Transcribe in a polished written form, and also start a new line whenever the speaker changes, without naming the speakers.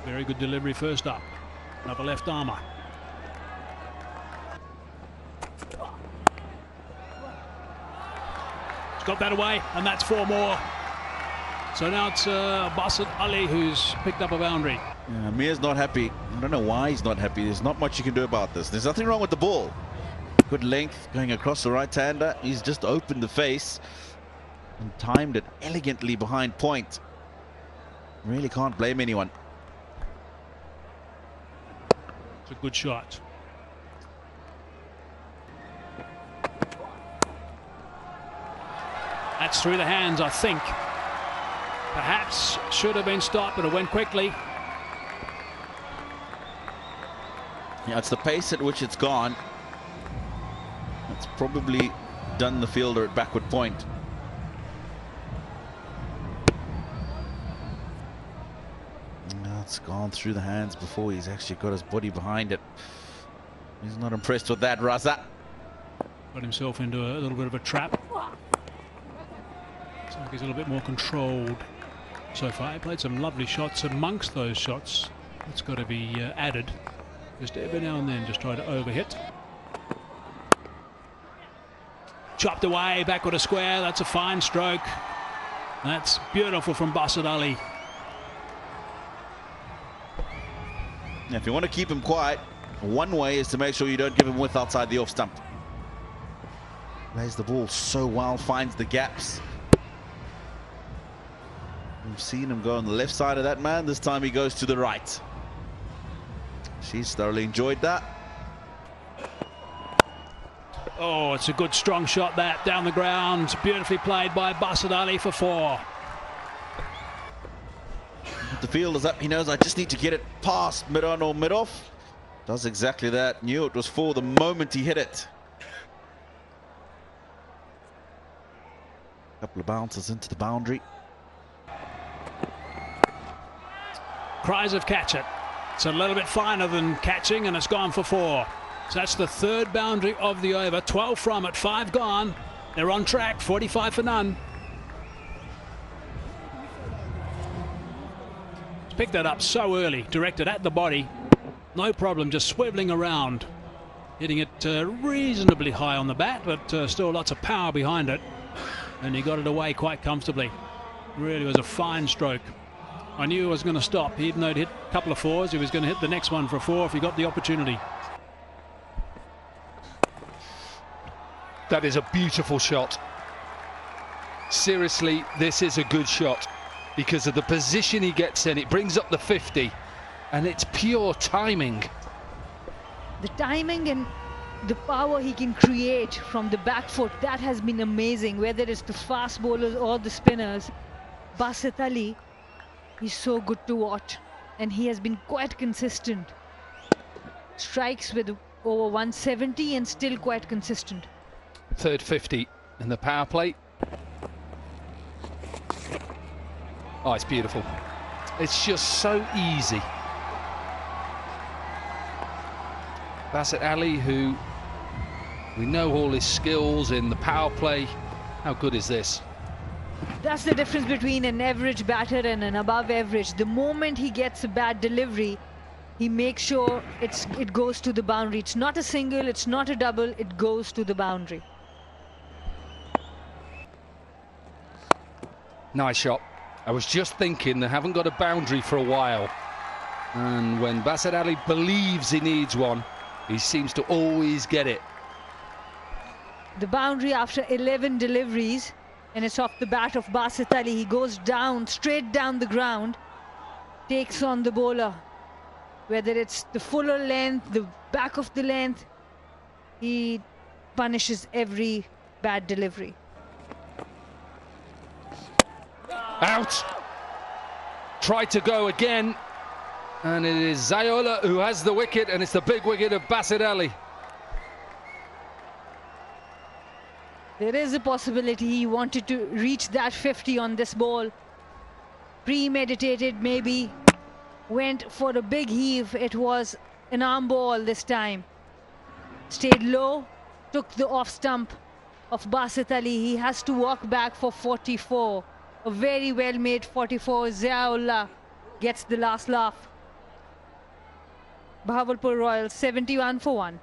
Very good delivery first up. Another left armour. He's got that away, and that's 4 more. So now it's Basit Ali who's picked up a boundary.
Yeah, Mir's not happy. I don't know why he's not happy. There's not much you can do about this. There's nothing wrong with the ball. Good length going across the right-hander. He's just opened the face and timed it elegantly behind point. Really can't blame anyone.
It's a good shot. That's through the hands, I think. Perhaps should have been stopped, but it went quickly.
Yeah, it's the pace at which it's gone. It's probably done the fielder at backward point. It's gone through the hands before he's actually got his body behind it. He's not impressed with that, Raza.
Got himself into a little bit of a trap. Looks like he's a little bit more controlled so far. He played some lovely shots. Amongst those shots, it's got to be added. Just every now and then just try to overhit. Chopped away, backward a square. That's a fine stroke. That's beautiful from Basit Ali.
Now, if you want to keep him quiet, one way is to make sure you don't give him width outside the off stump. Plays the ball so well, finds the gaps. We've seen him go on the left side of that man. This time he goes to the right. She's thoroughly enjoyed that.
Oh, it's a good strong shot that down the ground. Beautifully played by Basit Ali for 4.
The field is up. He knows I just need to get it past mid-on or mid-off. Does exactly that. Knew it was 4 the moment he hit it. Couple of bounces into the boundary.
Cries of catch it. It's a little bit finer than catching, and it's gone for 4. So that's the 3rd boundary of the over. 12 from it, 5 gone. They're on track, 45 for none. He's picked that up so early, directed at the body. No problem, just swiveling around. Hitting it reasonably high on the bat, but still lots of power behind it. And he got it away quite comfortably. Really was a fine stroke. I knew he was going to stop. Even though he'd hit a couple of 4s, he was going to hit the next one for 4 if he got the opportunity.
That is a beautiful shot. Seriously, this is a good shot because of the position he gets in. It brings up the 50, and it's pure timing.
The timing and the power he can create from the back foot, that has been amazing. Whether it's the fast bowlers or the spinners, Basit Ali, he's so good to watch, and he has been quite consistent. Strikes with over 170 and still quite consistent.
3rd 50 in the power play. Oh, it's beautiful. It's just so easy. Basit Ali, who we know all his skills in the power play. How good is this?
That's the difference between an average batter and an above average. The moment he gets a bad delivery, he makes sure it goes to the boundary. It's not a single, it's not a double, it goes to the boundary.
Nice shot. I was just thinking they haven't got a boundary for a while. And when Basit Ali believes he needs one, he seems to always get it.
The boundary after 11 deliveries, and it's off the bat of Basit Ali. He goes down, straight down the ground, takes on the bowler. Whether it's the fuller length, the back of the length, he punishes every bad delivery.
Out. Tried to go again. And it is Zayola who has the wicket, and it's the big wicket of Basit Ali.
There is a possibility he wanted to reach that 50 on this ball. Premeditated maybe. Went for a big heave. It was an arm ball this time. Stayed low. Took the off stump of Basit Ali. He has to walk back for 44. A very well made 44. Zayola gets the last laugh. Bahawalpur Royals 71 for 1.